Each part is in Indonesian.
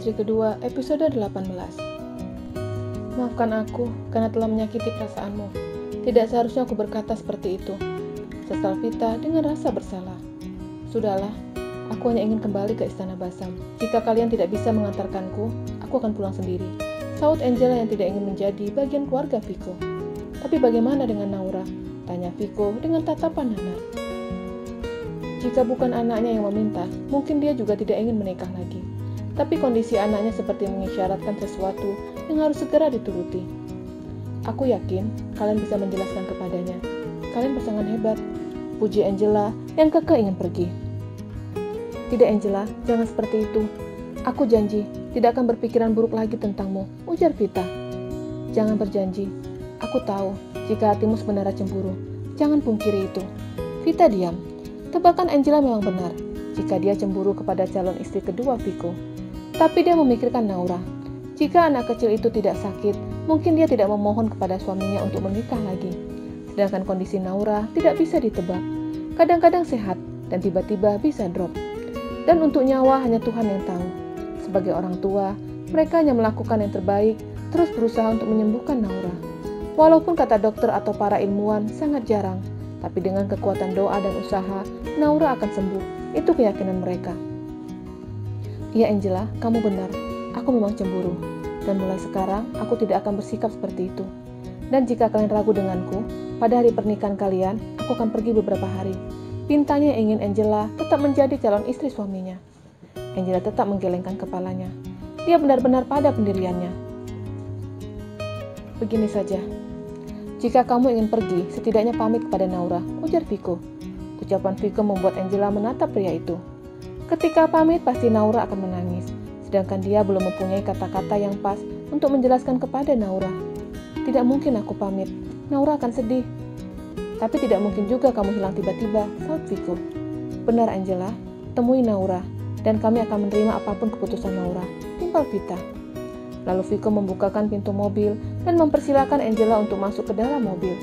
istri kedua, episode 18. Maafkan aku karena telah menyakiti perasaanmu. Tidak seharusnya aku berkata seperti itu. Sesal Vita dengan rasa bersalah. Sudahlah, aku hanya ingin kembali ke Istana Basam. Jika kalian tidak bisa mengantarkanku, aku akan pulang sendiri. Saut Angela yang tidak ingin menjadi bagian keluarga Viko. Tapi bagaimana dengan Naura? Tanya Viko dengan tatapan nanar. Jika bukan anaknya yang meminta, mungkin dia juga tidak ingin menikah lagi. Tapi kondisi anaknya seperti mengisyaratkan sesuatu yang harus segera dituruti. Aku yakin kalian bisa menjelaskan kepadanya. Kalian pasangan hebat, puji Angela yang kekeh ingin pergi. Tidak Angela, jangan seperti itu. Aku janji, tidak akan berpikiran buruk lagi tentangmu, ujar Vita. Jangan berjanji. Aku tahu, jika hatimu sebenarnya cemburu. Jangan pungkiri itu. Vita diam. Tebakan Angela memang benar, jika dia cemburu kepada calon istri kedua Viko. Tapi dia memikirkan Naura. Jika anak kecil itu tidak sakit, mungkin dia tidak memohon kepada suaminya untuk menikah lagi. Sedangkan kondisi Naura tidak bisa ditebak. Kadang-kadang sehat, dan tiba-tiba bisa drop. Dan untuk nyawa hanya Tuhan yang tahu. Sebagai orang tua, mereka hanya melakukan yang terbaik, terus berusaha untuk menyembuhkan Naura. Walaupun kata dokter atau para ilmuwan sangat jarang, tapi dengan kekuatan doa dan usaha, Naura akan sembuh. Itu keyakinan mereka. Iya Angela, kamu benar. Aku memang cemburu. Dan mulai sekarang, aku tidak akan bersikap seperti itu. Dan jika kalian ragu denganku, pada hari pernikahan kalian, aku akan pergi beberapa hari. Pintanya ingin Angela tetap menjadi calon istri suaminya. Angela tetap menggelengkan kepalanya. Dia benar-benar pada pendiriannya. Begini saja. Jika kamu ingin pergi, setidaknya pamit kepada Naura, ujar Viko. Ucapan Viko membuat Angela menatap pria itu. Ketika pamit, pasti Naura akan menangis, sedangkan dia belum mempunyai kata-kata yang pas untuk menjelaskan kepada Naura. Tidak mungkin aku pamit, Naura akan sedih. Tapi tidak mungkin juga kamu hilang tiba-tiba, saut Viko. Benar Angela, temui Naura, dan kami akan menerima apapun keputusan Naura, timpal Vita. Lalu Viko membukakan pintu mobil dan mempersilakan Angela untuk masuk ke dalam mobil.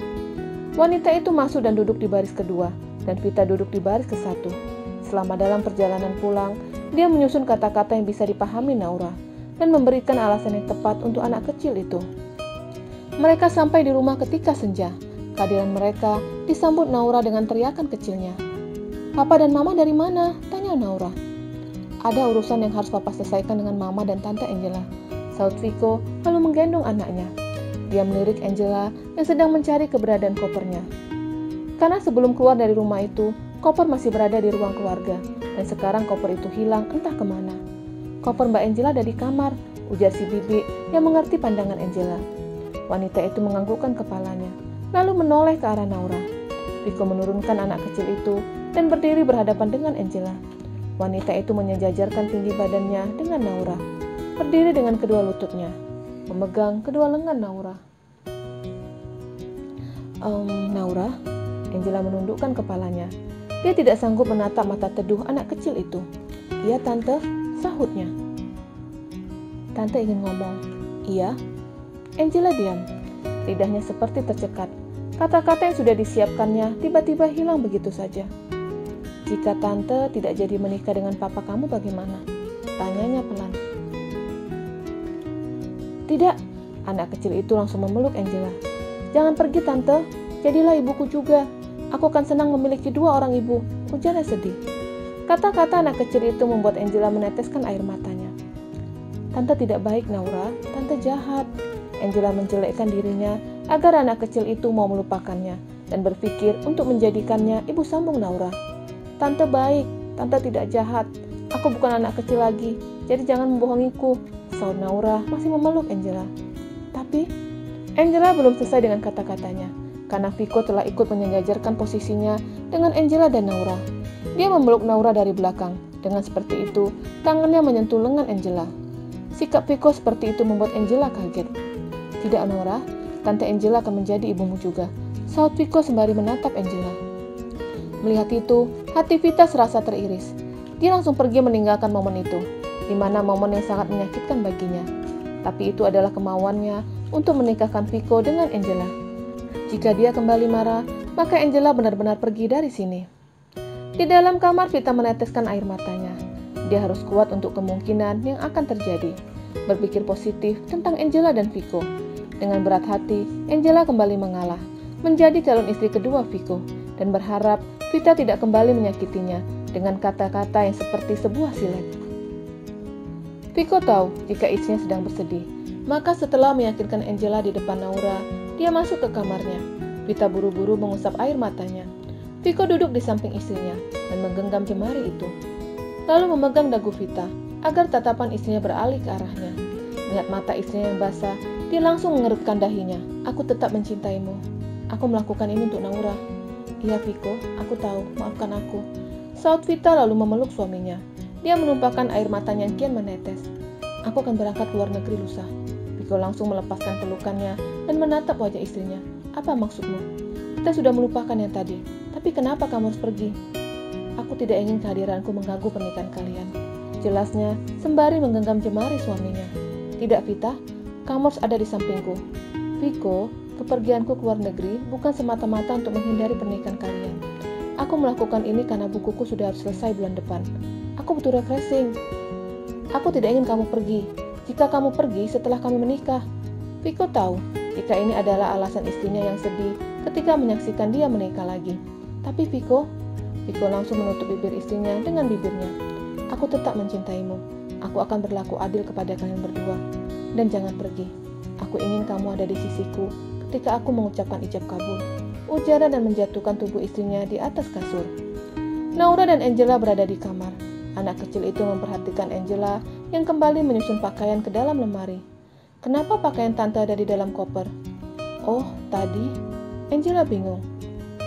Wanita itu masuk dan duduk di baris kedua, dan Vita duduk di baris ke-1. Selama dalam perjalanan pulang, dia menyusun kata-kata yang bisa dipahami Naura, dan memberikan alasan yang tepat untuk anak kecil itu. Mereka sampai di rumah ketika senja. Kehadiran mereka disambut Naura dengan teriakan kecilnya. Papa dan Mama dari mana? Tanya Naura. Ada urusan yang harus Papa selesaikan dengan Mama dan Tante Angela, saut Viko lalu menggendong anaknya. Dia melirik Angela yang sedang mencari keberadaan kopernya. Karena sebelum keluar dari rumah itu, koper masih berada di ruang keluarga, dan sekarang koper itu hilang entah kemana. Koper Mbak Angela ada di kamar, ujar si bibi yang mengerti pandangan Angela. Wanita itu menganggukkan kepalanya, lalu menoleh ke arah Naura. Viko menurunkan anak kecil itu dan berdiri berhadapan dengan Angela. Wanita itu menyejajarkan tinggi badannya dengan Naura. Berdiri dengan kedua lututnya, memegang kedua lengan Naura. Naura? Angela menundukkan kepalanya. Dia tidak sanggup menatap mata teduh anak kecil itu. Iya tante, sahutnya. Tante ingin ngomong. Iya? Angela diam. Lidahnya seperti tercekat. Kata-kata yang sudah disiapkannya tiba-tiba hilang begitu saja. Jika tante tidak jadi menikah dengan papa kamu bagaimana? Tanyanya pelan. Tidak, anak kecil itu langsung memeluk Angela. Jangan pergi tante, jadilah ibuku juga. Aku akan senang memiliki 2 orang ibu, ujarnya sedih. Kata-kata anak kecil itu membuat Angela meneteskan air matanya. Tante tidak baik Naura, tante jahat. Angela menjelekkan dirinya agar anak kecil itu mau melupakannya dan berpikir untuk menjadikannya ibu sambung Naura. Tante baik, tante tidak jahat. Aku bukan anak kecil lagi, jadi jangan membohongiku, saut Naura masih memeluk Angela. Tapi Angela belum selesai dengan kata-katanya, karena Viko telah ikut menyejajarkan posisinya dengan Angela dan Naura. Dia memeluk Naura dari belakang. Dengan seperti itu, tangannya menyentuh lengan Angela. Sikap Viko seperti itu membuat Angela kaget. Tidak Naura, Tante Angela akan menjadi ibumu juga, saut Viko sembari menatap Angela. Melihat itu, hati Vita serasa teriris. Dia langsung pergi meninggalkan momen itu, di mana momen yang sangat menyakitkan baginya. Tapi itu adalah kemauannya untuk menikahkan Viko dengan Angela. Jika dia kembali marah, maka Angela benar-benar pergi dari sini. Di dalam kamar, Vita meneteskan air matanya. Dia harus kuat untuk kemungkinan yang akan terjadi. Berpikir positif tentang Angela dan Vico. Dengan berat hati, Angela kembali mengalah, menjadi calon istri kedua Vico, dan berharap Vita tidak kembali menyakitinya dengan kata-kata yang seperti sebuah silet. Vico tahu jika istrinya sedang bersedih, maka setelah meyakinkan Angela di depan Naura, dia masuk ke kamarnya. Vita buru-buru mengusap air matanya. Vico duduk di samping istrinya dan menggenggam jemari itu, lalu memegang dagu Vita agar tatapan istrinya beralih ke arahnya. Melihat mata istrinya yang basah, dia langsung mengerutkan dahinya. "Aku tetap mencintaimu. Aku melakukan ini untuk Naura." "Iya Vico, aku tahu, maafkan aku," saut Vita lalu memeluk suaminya. Dia menumpahkan air matanya yang kian menetes. "Aku akan berangkat ke luar negeri lusa." Vico langsung melepaskan pelukannya dan menatap wajah istrinya. "Apa maksudmu? Kita sudah melupakan yang tadi, tapi kenapa kamu harus pergi?" "Aku tidak ingin kehadiranku mengganggu pernikahan kalian," jelasnya sembari menggenggam jemari suaminya. "Tidak Vita, kamu harus ada di sampingku." "Vico, kepergianku ke luar negeri bukan semata-mata untuk menghindari pernikahan kalian. Aku melakukan ini karena bukuku sudah harus selesai bulan depan. Aku butuh refreshing. Aku tidak ingin kamu pergi. Jika kamu pergi setelah kami menikah." Vico tahu jika ini adalah alasan istrinya yang sedih ketika menyaksikan dia menikah lagi. "Tapi Vico langsung menutup bibir istrinya dengan bibirnya. "Aku tetap mencintaimu. Aku akan berlaku adil kepada kalian berdua. Dan jangan pergi. Aku ingin kamu ada di sisiku ketika aku mengucapkan ijab kabul," ujarnya dan menjatuhkan tubuh istrinya di atas kasur. Naura dan Angela berada di kamar. Anak kecil itu memperhatikan Angela yang kembali menyusun pakaian ke dalam lemari. "Kenapa pakaian tante ada di dalam koper?" "Oh, tadi." Angela bingung.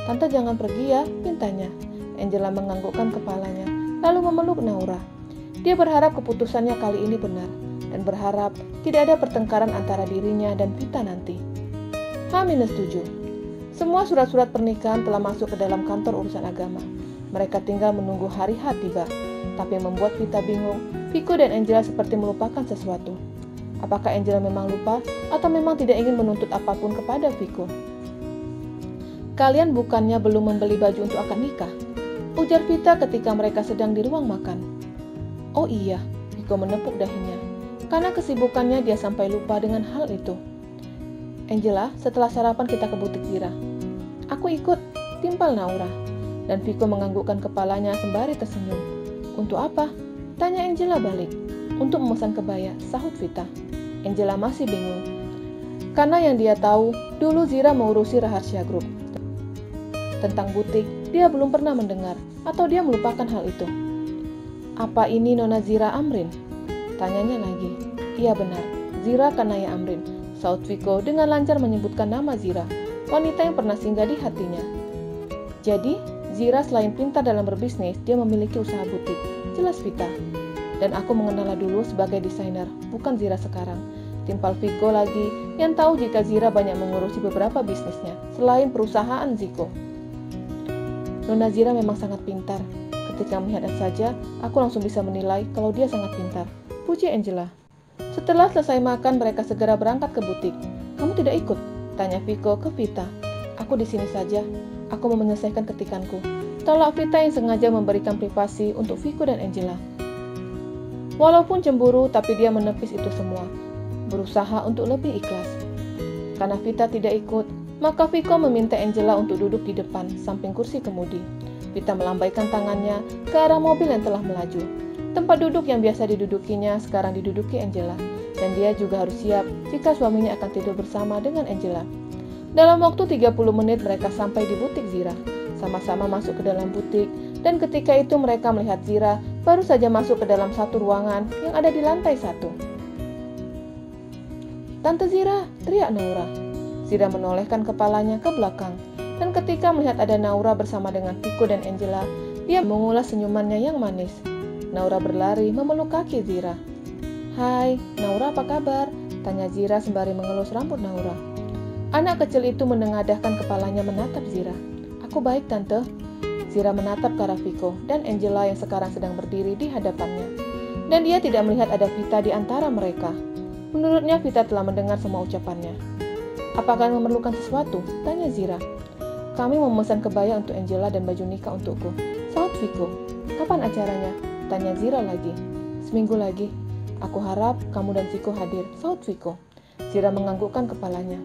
"Tante jangan pergi ya," pintanya. Angela menganggukkan kepalanya, lalu memeluk Naura. Dia berharap keputusannya kali ini benar, dan berharap tidak ada pertengkaran antara dirinya dan Vita nanti. H-7. Semua surat-surat pernikahan telah masuk ke dalam kantor urusan agama. Mereka tinggal menunggu hari H tiba. Tapi yang membuat Vita bingung, Vico dan Angela seperti melupakan sesuatu. Apakah Angela memang lupa atau memang tidak ingin menuntut apapun kepada Vico? "Kalian bukannya belum membeli baju untuk akad nikah?" ujar Vita ketika mereka sedang di ruang makan. "Oh iya," Vico menepuk dahinya. Karena kesibukannya dia sampai lupa dengan hal itu. "Angela, setelah sarapan kita ke butik Zira." "Aku ikut," timpal Naura. Dan Vico menganggukkan kepalanya sembari tersenyum. "Untuk apa?" tanya Angela balik. "Untuk memesan kebaya," sahut Vita. Angela masih bingung. Karena yang dia tahu, dulu Zira mengurusi Rahasia Group. Tentang butik, dia belum pernah mendengar, atau dia melupakan hal itu. "Apa ini Nona Zira Amrin?" tanyanya lagi. "Iya benar, Zira Kanaya Amrin," saut Vico dengan lancar menyebutkan nama Zira, wanita yang pernah singgah di hatinya. "Jadi, Zira selain pintar dalam berbisnis, dia memiliki usaha butik," jelas Vita. "Dan aku mengenalnya dulu sebagai desainer, bukan Zira sekarang," timpal Vico lagi yang tahu jika Zira banyak mengurusi beberapa bisnisnya, selain perusahaan Ziko. "Nona Zira memang sangat pintar. Ketika melihatnya saja, aku langsung bisa menilai kalau dia sangat pintar," puji Angela. Setelah selesai makan, mereka segera berangkat ke butik. "Kamu tidak ikut?" tanya Vico ke Vita. "Aku di sini saja. Aku mau menyelesaikan ketikanku," tolak Vita yang sengaja memberikan privasi untuk Vico dan Angela. Walaupun cemburu, tapi dia menepis itu semua, berusaha untuk lebih ikhlas. Karena Vita tidak ikut, maka Vico meminta Angela untuk duduk di depan, samping kursi kemudi. Vita melambaikan tangannya ke arah mobil yang telah melaju. Tempat duduk yang biasa didudukinya sekarang diduduki Angela, dan dia juga harus siap jika suaminya akan tidur bersama dengan Angela. Dalam waktu 30 menit mereka sampai di butik Zira. Sama-sama masuk ke dalam butik, dan ketika itu mereka melihat Zira baru saja masuk ke dalam satu ruangan yang ada di lantai 1. "Tante Zira!" teriak Naura. Zira menolehkan kepalanya ke belakang, dan ketika melihat ada Naura bersama dengan Vico dan Angela, dia mengulas senyumannya yang manis. Naura berlari memeluk kaki Zira. "Hai, Naura apa kabar?" tanya Zira sembari mengelus rambut Naura. Anak kecil itu menengadahkan kepalanya menatap Zira. "Aku baik, Tante." Zira menatap ke arah Vico dan Angela yang sekarang sedang berdiri di hadapannya. Dan dia tidak melihat ada Vita di antara mereka. Menurutnya Vita telah mendengar semua ucapannya. "Apakah memerlukan sesuatu?" tanya Zira. "Kami memesan kebaya untuk Angela dan baju nikah untukku," saut Vico. "Kapan acaranya?" Tanya Zira lagi. Seminggu lagi. Aku harap kamu dan Viko hadir, sahut Viko. Zira menganggukkan kepalanya.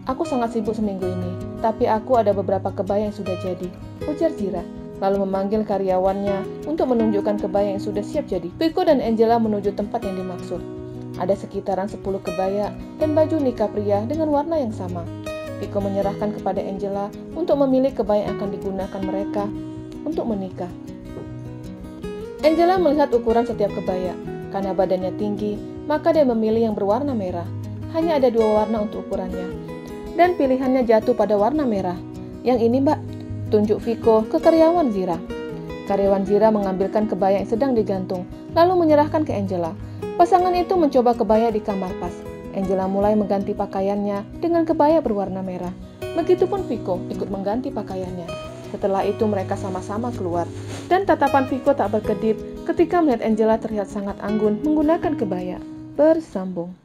Aku sangat sibuk seminggu ini, tapi aku ada beberapa kebaya yang sudah jadi, ujar Zira, lalu memanggil karyawannya untuk menunjukkan kebaya yang sudah siap jadi. Viko dan Angela menuju tempat yang dimaksud. Ada sekitaran 10 kebaya dan baju nikah pria dengan warna yang sama. Viko menyerahkan kepada Angela untuk memilih kebaya yang akan digunakan mereka untuk menikah. Angela melihat ukuran setiap kebaya. Karena badannya tinggi, maka dia memilih yang berwarna merah. Hanya ada 2 warna untuk ukurannya. Dan pilihannya jatuh pada warna merah. Yang ini, Mbak, tunjuk Viko ke karyawan Zira. Karyawan Zira mengambilkan kebaya yang sedang digantung, lalu menyerahkan ke Angela. Pasangan itu mencoba kebaya di kamar pas. Angela mulai mengganti pakaiannya dengan kebaya berwarna merah. Begitupun Viko ikut mengganti pakaiannya. Setelah itu mereka sama-sama keluar. Dan tatapan Viko tak berkedip ketika melihat Angela terlihat sangat anggun menggunakan kebaya. Bersambung.